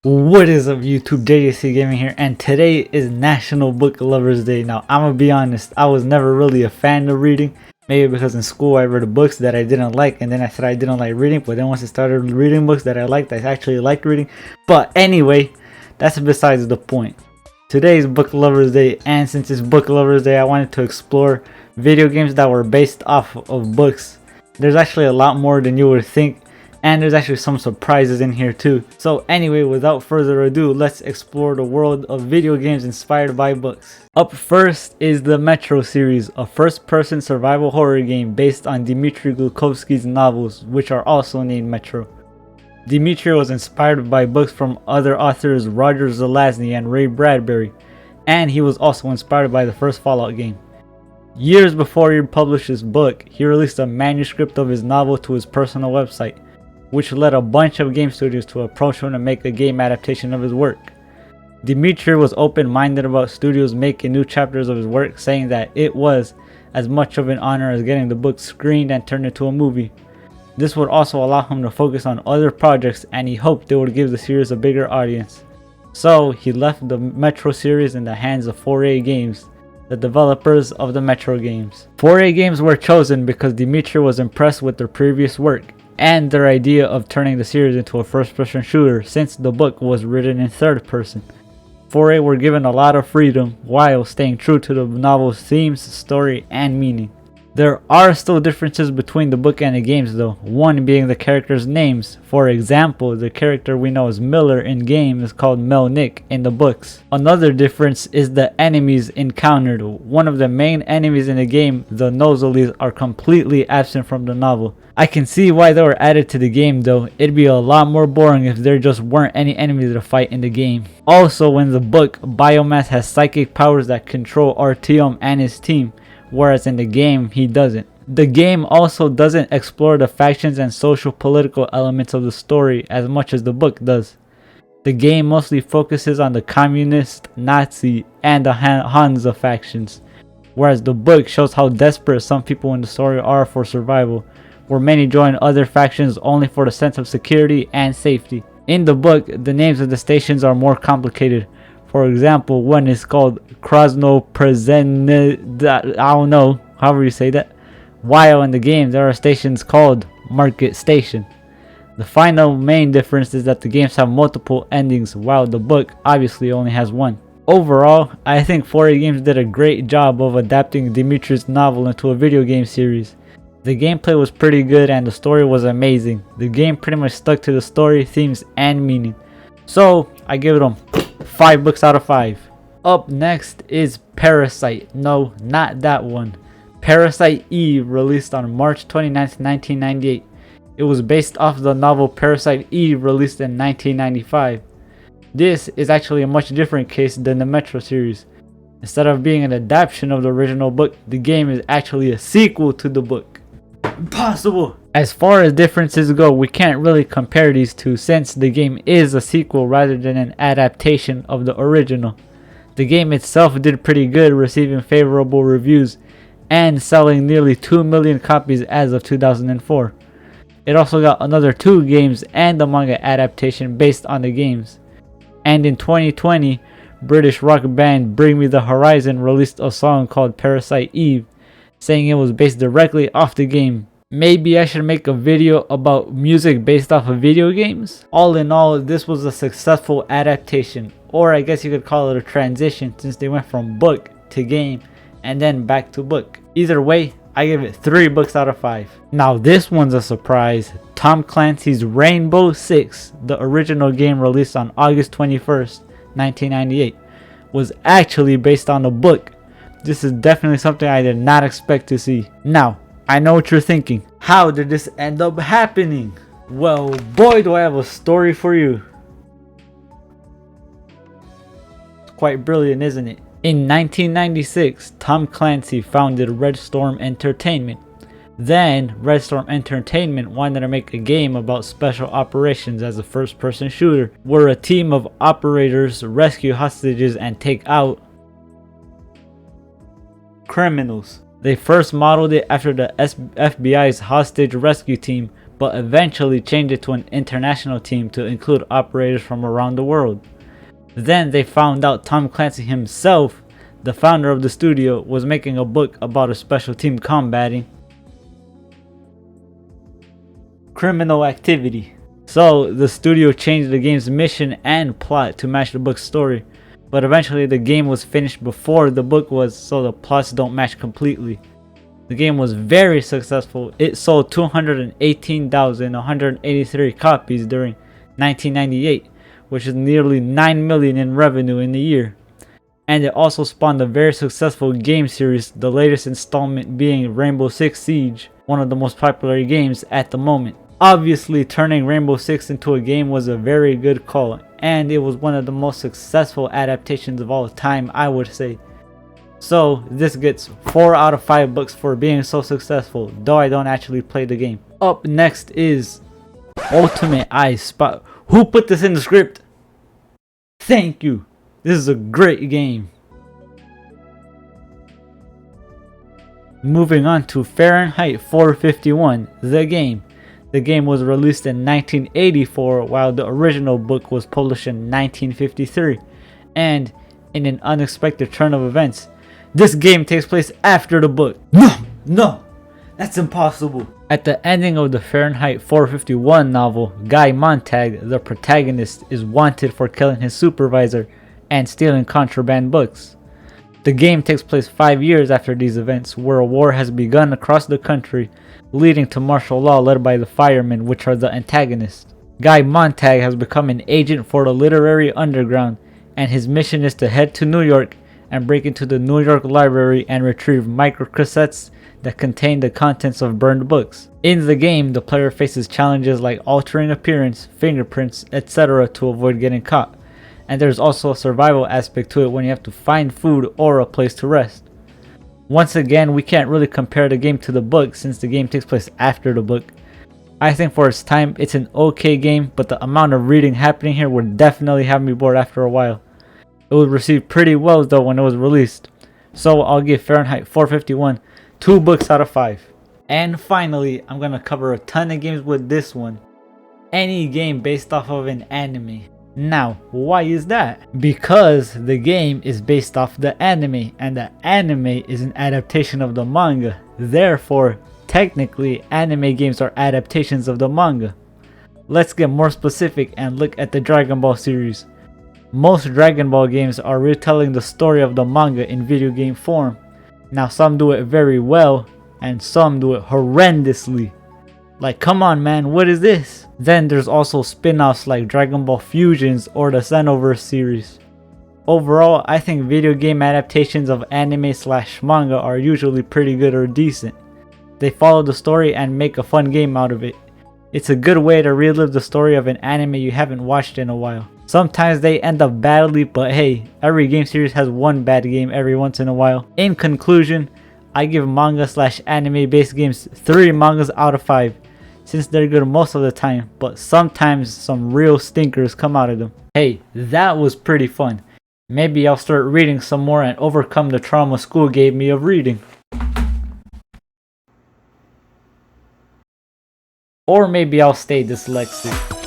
What is up YouTube, JJC Gaming here, and today is National Book Lovers Day. Now I'm gonna be honest, I was never really a fan of reading, maybe because in school I read books that I didn't like and then I said I didn't like reading, but then once I started reading books that I liked, I actually liked reading. But anyway, that's besides the point. Today is Book Lovers Day, and since it's Book Lovers Day, I wanted to explore video games that were based off of books. There's actually a lot more than you would think, and there's actually some surprises in here too. So anyway, without further ado, let's explore the world of video games inspired by books. Up first is the Metro series, a first-person survival horror game based on Dmitry Glukhovsky's novels, which are also named Metro. Dmitry was inspired by books from other authors Roger Zelazny and Ray Bradbury, and he was also inspired by the first Fallout game. Years before he published his book, he released a manuscript of his novel to his personal website, which led a bunch of game studios to approach him to make a game adaptation of his work. Dmitry was open-minded about studios making new chapters of his work, saying that it was as much of an honor as getting the book screened and turned into a movie. This would also allow him to focus on other projects, and he hoped they would give the series a bigger audience. So he left the Metro series in the hands of 4A Games, the developers of the Metro games. 4A Games were chosen because Dmitry was impressed with their previous work and their idea of turning the series into a first-person shooter, since the book was written in third person. 4A were given a lot of freedom while staying true to the novel's themes, story, and meaning. There are still differences between the book and the games though, one being the characters' names. For example, the character we know as Miller in game is called Melnick in the books. Another difference is the enemies encountered. One of the main enemies in the game, the Noseles, are completely absent from the novel. I can see why they were added to the game though. It'd be a lot more boring if there just weren't any enemies to fight in the game. Also, in the book, Biomass has psychic powers that control Artyom and his team, whereas in the game, he doesn't. The game also doesn't explore the factions and social political elements of the story as much as the book does. The game mostly focuses on the communist, Nazi, and the Hansa factions, whereas the book shows how desperate some people in the story are for survival, where many join other factions only for the sense of security and safety. In the book, the names of the stations are more complicated. For example, one is called Krasnoprezhne, I don't know, however you say that. While in the game, there are stations called Market Station. The final main difference is that the games have multiple endings, while the book obviously only has one. Overall, I think 4A Games did a great job of adapting Dmitry's novel into a video game series. The gameplay was pretty good and the story was amazing. The game pretty much stuck to the story, themes, and meaning. So, I give it 5 books out of 5. Up next is Parasite. No, not that one. Parasite Eve, released on March 29th, 1998. It was based off the novel Parasite Eve, released in 1995. This is actually a much different case than the Metro series. Instead of being an adaptation of the original book, the game is actually a sequel to the book. Impossible! As far as differences go, we can't really compare these two since the game is a sequel rather than an adaptation of the original. The game itself did pretty good, receiving favorable reviews and selling nearly 2 million copies as of 2004. It also got another 2 games and a manga adaptation based on the games. And in 2020, British rock band Bring Me the Horizon released a song called Parasite Eve, saying it was based directly off the game. Maybe I should make a video about music based off of video games? All in all, this was a successful adaptation, or I guess you could call it a transition, since they went from book to game and then back to book. Either way, I give it 3 books out of 5. Now this one's a surprise. Tom Clancy's Rainbow Six, the original game released on August 21st, 1998, was actually based on a book. This is definitely something I did not expect to see. Now, I know what you're thinking. How did this end up happening? Well, boy, do I have a story for you. It's quite brilliant, isn't it? In 1996, Tom Clancy founded Red Storm Entertainment. Then, Red Storm Entertainment wanted to make a game about special operations as a first-person shooter, where a team of operators rescue hostages and take out criminals. They first modeled it after the FBI's hostage rescue team, but eventually changed it to an international team to include operators from around the world. Then they found out Tom Clancy himself, the founder of the studio, was making a book about a special team combating criminal activity. So the studio changed the game's mission and plot to match the book's story, but eventually the game was finished before the book was, so the plots don't match completely. The game was very successful. It sold 218,183 copies during 1998, which is nearly 9 million in revenue in the year. And it also spawned a very successful game series, the latest installment being Rainbow Six Siege, one of the most popular games at the moment. Obviously, turning Rainbow Six into a game was a very good call, and it was one of the most successful adaptations of all time, I would say. So this gets 4 out of 5 books for being so successful, though I don't actually play the game. Up next is Ultimate I Spy. Who put this in the script? Thank you. This is a great game. Moving on to Fahrenheit 451, the game. The game was released in 1984, while the original book was published in 1953. And in an unexpected turn of events, this game takes place after the book. No, that's impossible. At the ending of the Fahrenheit 451 novel, Guy Montag, the protagonist, is wanted for killing his supervisor and stealing contraband books. The game takes place 5 years after these events, where a war has begun across the country, leading to martial law led by the firemen, which are the antagonists. Guy Montag has become an agent for the literary underground, and his mission is to head to New York and break into the New York Library and retrieve microcassettes that contain the contents of burned books. In the game, the player faces challenges like altering appearance, fingerprints, etc. to avoid getting caught. And there's also a survival aspect to it when you have to find food or a place to rest. Once again, we can't really compare the game to the book since the game takes place after the book. I think for its time, it's an okay game, but the amount of reading happening here would definitely have me bored after a while. It was received pretty well though when it was released, so I'll give Fahrenheit 451 2 books out of 5. And finally, I'm gonna cover a ton of games with this one. Any game based off of an anime. Now, why is that? Because the game is based off the anime, and the anime is an adaptation of the manga. Therefore, technically, anime games are adaptations of the manga. Let's get more specific and look at the Dragon Ball series. Most Dragon Ball games are retelling the story of the manga in video game form. Now, some do it very well, and some do it horrendously. Like, come on man, what is this? Then there's also spin-offs like Dragon Ball Fusions or the Xenoverse series. Overall, I think video game adaptations of anime/manga are usually pretty good or decent. They follow the story and make a fun game out of it. It's a good way to relive the story of an anime you haven't watched in a while. Sometimes they end up badly, but hey, every game series has one bad game every once in a while. In conclusion, I give manga/anime based games 3 mangas out of 5. Since they're good most of the time, but sometimes some real stinkers come out of them. Hey, that was pretty fun. Maybe I'll start reading some more and overcome the trauma school gave me of reading. Or maybe I'll stay dyslexic.